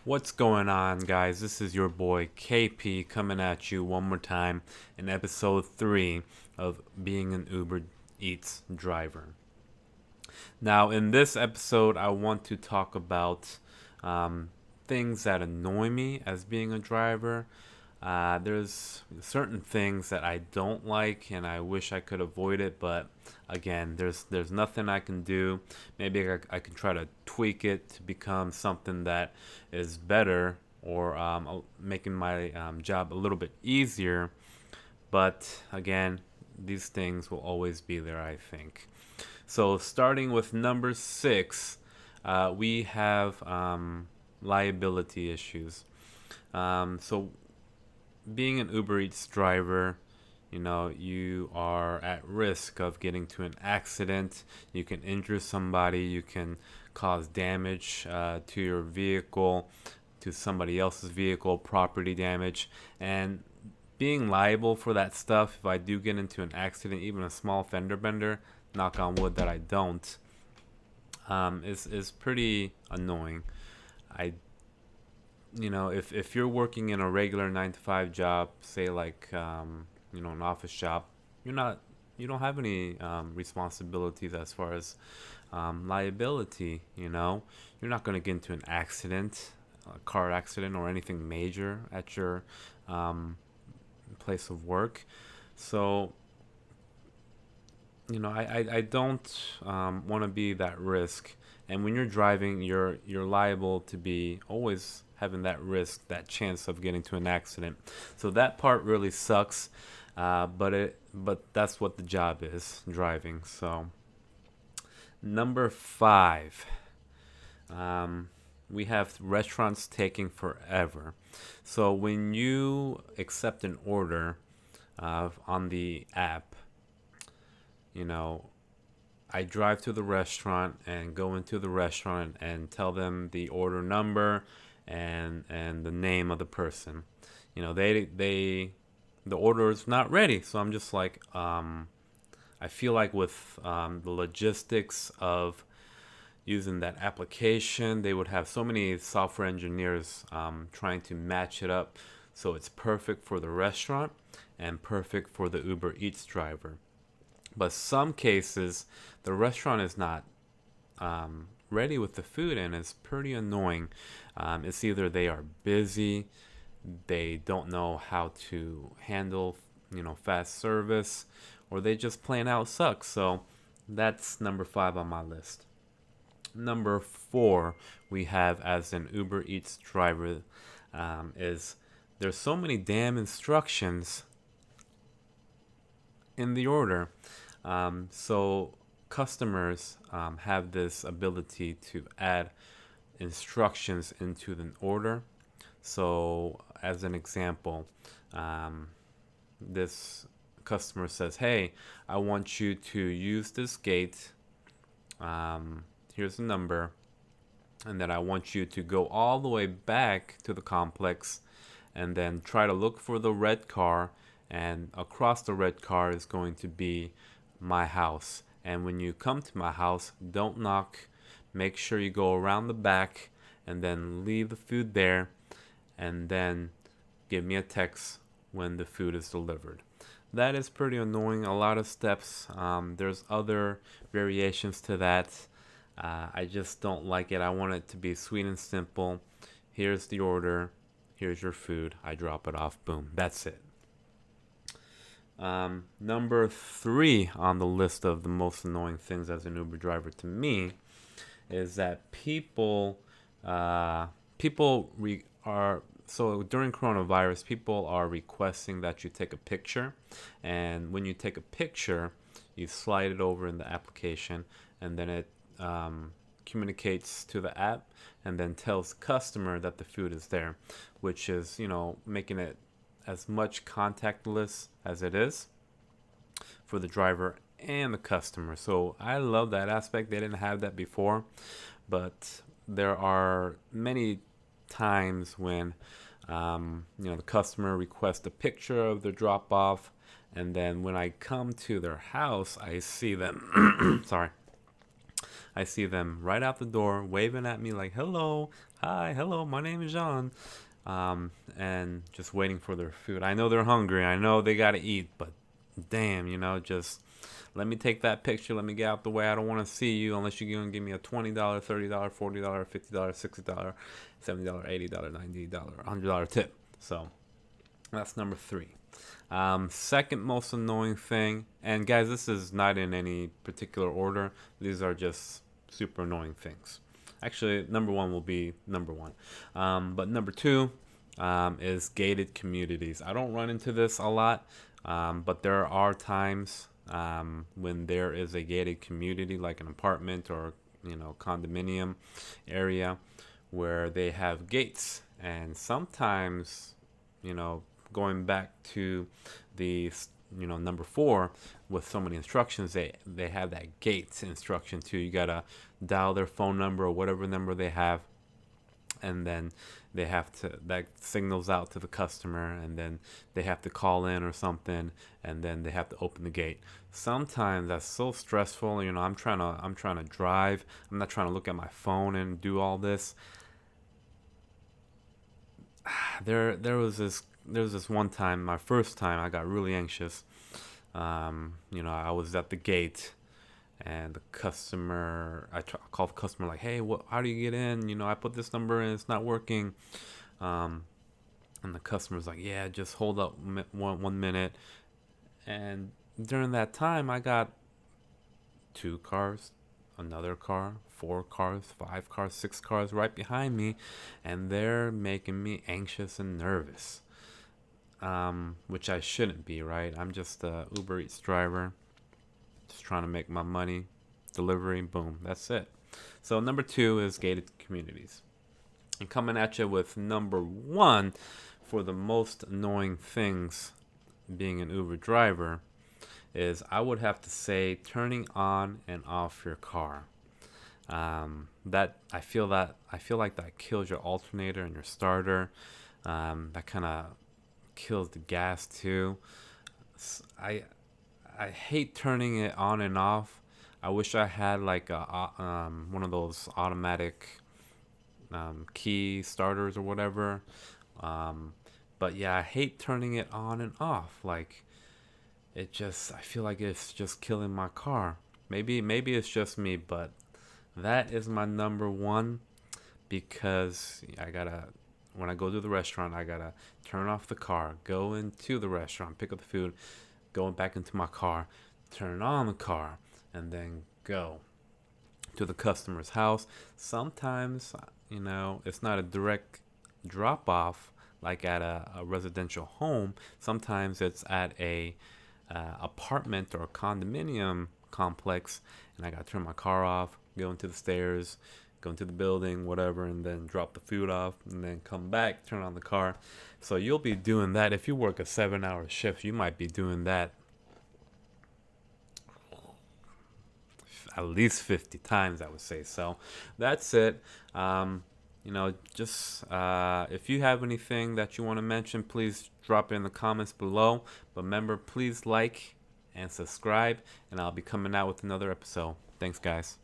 What's going on, guys? This is your boy KP coming at you one more time in episode 3 of being an Uber Eats driver. Now, in this episode, I want to talk about um, things that annoy me as being a driver. There's certain things that I don't like, and I wish I could avoid it. But again, there's nothing I can do. Maybe I can try to tweak it to become something that is better, or making my job a little bit easier. But again, these things will always be there, I think. So starting with number 6, we have liability issues. So being an Uber Eats driver, you are at risk of getting to an accident. You can injure somebody. You can cause damage to your vehicle, to somebody else's vehicle, property damage, and being liable for that stuff. If I do get into an accident, even a small fender bender, knock on wood that I don't, is pretty annoying. I if you're working in a regular 9 to 5 job, say like an office job, you're not you don't have any responsibilities as far as liability. You're not going to get into an accident, a car accident, or anything major at your um, place of work. So I don't want to be that risk. And when you're driving, you're liable to be always having that risk, that chance of getting to an accident. So that part really sucks. But that's what the job is, driving. So number 5, we have restaurants taking forever. So when you accept an order on the app, you know, I drive to the restaurant and go into the restaurant and tell them the order number and the name of the person. The order is not ready, so I'm just like, I feel like with the logistics of using that application, they would have so many software engineers trying to match it up so it's perfect for the restaurant and perfect for the Uber Eats driver. But some cases, the restaurant is not ready with the food, and it's pretty annoying. It's either they are busy, they don't know how to handle, fast service, or they just plain out suck. So that's number 5 on my list. Number 4, we have as an Uber Eats driver, is there's so many damn instructions in the order. So customers have this ability to add instructions into the order. So, as an example, this customer says, "Hey, I want you to use this gate. Here's the number, and then I want you to go all the way back to the complex and then try to look for the red car, and across the red car is going to be my house. And when you come to my house, don't knock. Make sure you go around the back and then leave the food there, and then give me a text when the food is delivered." That is pretty annoying. A lot of steps. There's other variations to that. I just don't like it. I want it to be sweet and simple. Here's the order. Here's your food. I drop it off. Boom. That's it. Number 3 on the list of the most annoying things as an Uber driver to me is that are so during coronavirus, people are requesting that you take a picture, and when you take a picture, you slide it over in the application, and then it communicates to the app, and then tells the customer that the food is there, which is making it as much contactless as it is for the driver and the customer. So I love that aspect. They didn't have that before, but there are many times when the customer requests a picture of their drop off, and then when I come to their house, I see them. Sorry. I see them right out the door waving at me like, "Hello, Hi, hello, my name is John. And just waiting for their food. I know they're hungry. I know they gotta eat, but damn, just let me take that picture. Let me get out the way. I don't want to see you unless you're gonna give me a $20, $30, $40, $50, $60, $70, $80, $90, $100 tip. So that's number three. Second most annoying thing, and guys, this is not in any particular order. These are just super annoying things. Actually, number one will be number one. But number two is gated communities. I don't run into this a lot, but there are times when there is a gated community, like an apartment or condominium area, where they have gates, and sometimes you know going back to the number four with so many instructions, they have that gates instruction too. You gotta dial their phone number or whatever number they have, and then they have to that signals out to the customer, and then they have to call in or something, and then they have to open the gate. Sometimes that's so stressful. I'm trying to drive. I'm not trying to look at my phone and do all this. There was this one time, my first time, I got really anxious. I was at the gate, and the customer, I called the customer like, "Hey, how do you get in? I put this number in, it's not working." Um, and the customer's like, "Yeah, just hold up 1 minute." And during that time, I got two cars, another car, four cars, five cars, six cars right behind me, and they're making me anxious and nervous. Which I shouldn't be, right? I'm just a Uber Eats driver, just trying to make my money, delivery, boom, that's it. So number two is gated communities. And coming at you with number one for the most annoying things being an Uber driver is, I would have to say, turning on and off your car. That I feel like that kills your alternator and your starter. That kind of kills the gas too. I hate turning it on and off. I wish I had like one of those automatic key starters or whatever. Um, but yeah, I hate turning it on and off. Like, I feel like it's just killing my car. Maybe it's just me, but that is my number one, because when I go to the restaurant, I gotta turn off the car, go into the restaurant, pick up the food, go back into my car, turn on the car, and then go to the customer's house. Sometimes, it's not a direct drop off like at a residential home. Sometimes it's at a apartment or a condominium complex, and I gotta turn my car off, go into the stairs, go into the building, whatever, and then drop the food off, and then come back, turn on the car. So you'll be doing that. If you work a 7-hour shift, you might be doing that at least 50 times, I would say. So that's it. Just if you have anything that you want to mention, please drop it in the comments below. But remember, please like and subscribe, and I'll be coming out with another episode. Thanks, guys.